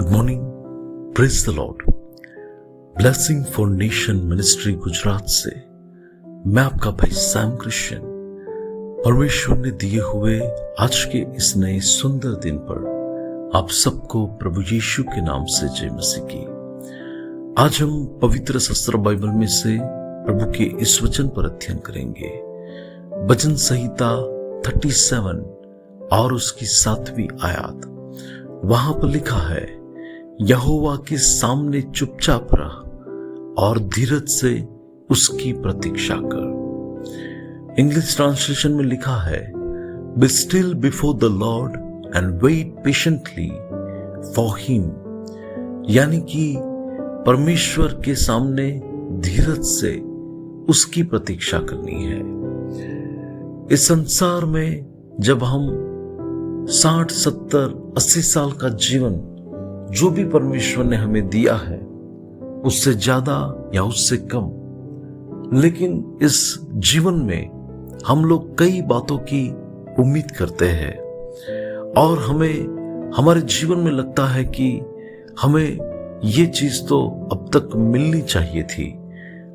Good morning, praise the Lord. Blessing for nation ministry Gujarat से मैं आपका भाई सैम क्रिश्चियन परमेश्वर ने दिए हुए आज के इस नए सुंदर दिन पर आप सबको प्रभु यीशु के नाम से जय मसीह की। आज हम पवित्र शास्त्र बाइबल में से प्रभु के इस वचन पर अध्ययन करेंगे। वचन संहिता 37 और उसकी 7वीं आयत। वहां पर लिखा है, यहोवा के सामने चुपचाप रह और धीरज से उसकी प्रतीक्षा कर। इंग्लिश ट्रांसलेशन में लिखा है, be still before the Lord and wait patiently for him. यानी कि परमेश्वर के सामने धीरज से उसकी प्रतीक्षा करनी है। इस संसार में जब हम 60, 70, 80 साल का जीवन जो भी परमेश्वर ने हमें दिया है उससे ज्यादा या उससे कम, लेकिन इस जीवन में हम लोग कई बातों की उम्मीद करते हैं और हमें हमारे जीवन में लगता है कि हमें ये चीज तो अब तक मिलनी चाहिए थी,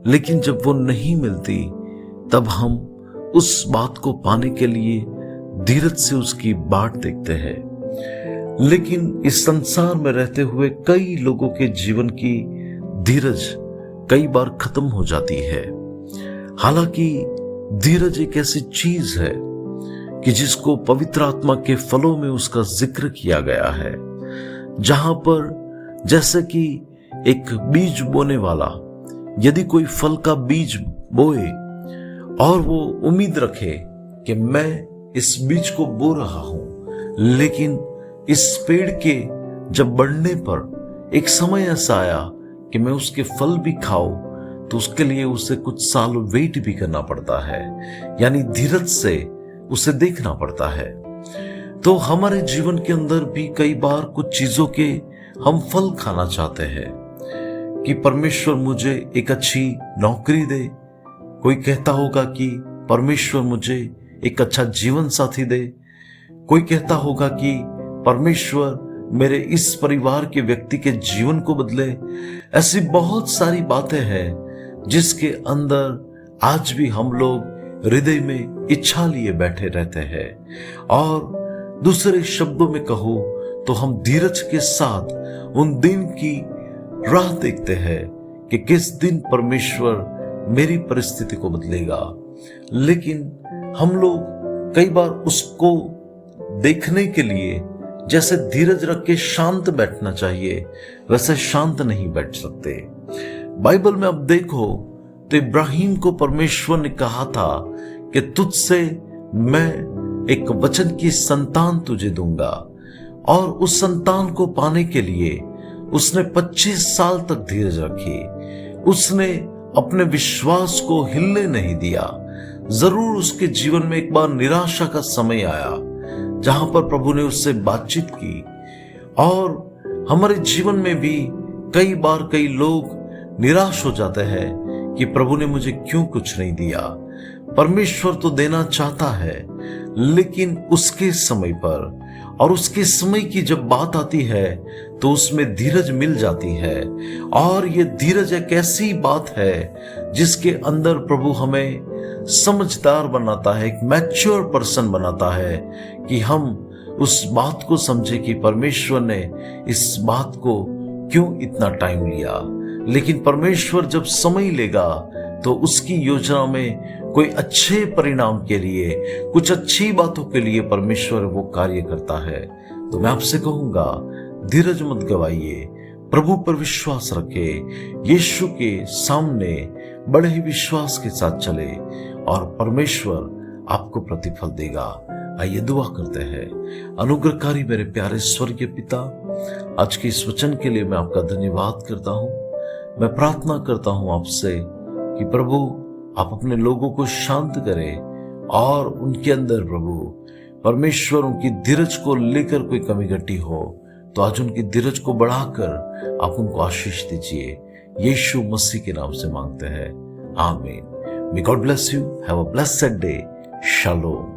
लेकिन जब वो नहीं मिलती तब हम उस बात को पाने के लिए धीरज से उसकी बाट देखते हैं। लेकिन इस संसार में रहते हुए कई लोगों के जीवन की धीरज कई बार खत्म हो जाती है। हालांकि धीरज एक ऐसी चीज है कि जिसको पवित्र आत्मा के फलों में उसका जिक्र किया गया है, जहां पर जैसे कि एक बीज बोने वाला यदि कोई फल का बीज बोए और वो उम्मीद रखे कि मैं इस बीज को बो रहा हूं, लेकिन इस पेड़ के जब बढ़ने पर एक समय ऐसा आया कि मैं उसके फल भी खाऊं, तो उसके लिए उसे कुछ साल वेट भी करना पड़ता है, यानी धीरज से उसे देखना पड़ता है। तो हमारे जीवन के अंदर भी कई बार कुछ चीजों के हम फल खाना चाहते हैं कि परमेश्वर मुझे एक अच्छी नौकरी दे। कोई कहता होगा कि परमेश्वर मुझे एक अच्छा जीवन साथी दे। कोई कहता होगा कि परमेश्वर मेरे इस परिवार के व्यक्ति के जीवन को बदले। ऐसी बहुत सारी बातें हैं जिसके अंदर आज भी हम लोग हृदय में इच्छा लिए बैठे रहते हैं, और दूसरे शब्दों में कहूं तो हम धीरज के साथ उन दिन की राह देखते हैं कि किस दिन परमेश्वर मेरी परिस्थिति को बदलेगा। लेकिन हम लोग कई बार उसको देखने के लिए जैसे धीरज रख के शांत बैठना चाहिए, वैसे शांत नहीं बैठ सकते। बाइबल में अब देखो तो इब्राहिम को परमेश्वर ने कहा था कि तुझसे मैं एक वचन की संतान तुझे दूंगा, और उस संतान को पाने के लिए उसने 25 साल तक धीरज रखी। उसने अपने विश्वास को हिलने नहीं दिया। जरूर उसके जीवन में एक बार निराशा का समय आया जहां पर प्रभु ने उससे बातचीत की, और हमारे जीवन में भी कई बार कई लोग निराश हो जाते हैं कि प्रभु ने मुझे क्यों कुछ नहीं दिया। परमेश्वर तो देना चाहता है, लेकिन उसके समय पर, और उसके समय की जब बात आती है तो उसमें धीरज मिल जाती है। और ये धीरज एक ऐसी बात है जिसके अंदर प्रभु हमें समझदार बनाता है, एक मैच्योर पर्सन बनाता है कि हम उस बात को समझे कि परमेश्वर ने इस बात को क्यों इतना टाइम लिया। लेकिन परमेश्वर जब समय लेगा तो उसकी योजना में कोई अच्छे परिणाम के लिए, कुछ अच्छी बातों के लिए परमेश्वर वो कार्य करता है। तो मैं आपसे कहूंगा, धीरज मत गवाइए, प्रभु पर विश्वास रखे, यीशु के सामने बड़े ही विश्वास के साथ चले और परमेश्वर आपको प्रतिफल देगा। आइए दुआ करते हैं। अनुग्रहकारी मेरे प्यारे स्वर्गीय पिता, आज के इस वचन के लिए मैं आपका धन्यवाद करता हूं। मैं प्रार्थना करता हूं आपसे कि प्रभु आप अपने लोगों को शांत करें, और उनके अंदर प्रभु परमेश्वर उनकी धीरज को लेकर कोई कमी घटी हो तो आज उनकी धीरज को बढ़ाकर आप उनको आशीष दीजिए। यीशु मसीह के नाम से मांगते हैं, आमीन। May God bless you. Have a blessed day. Shalom.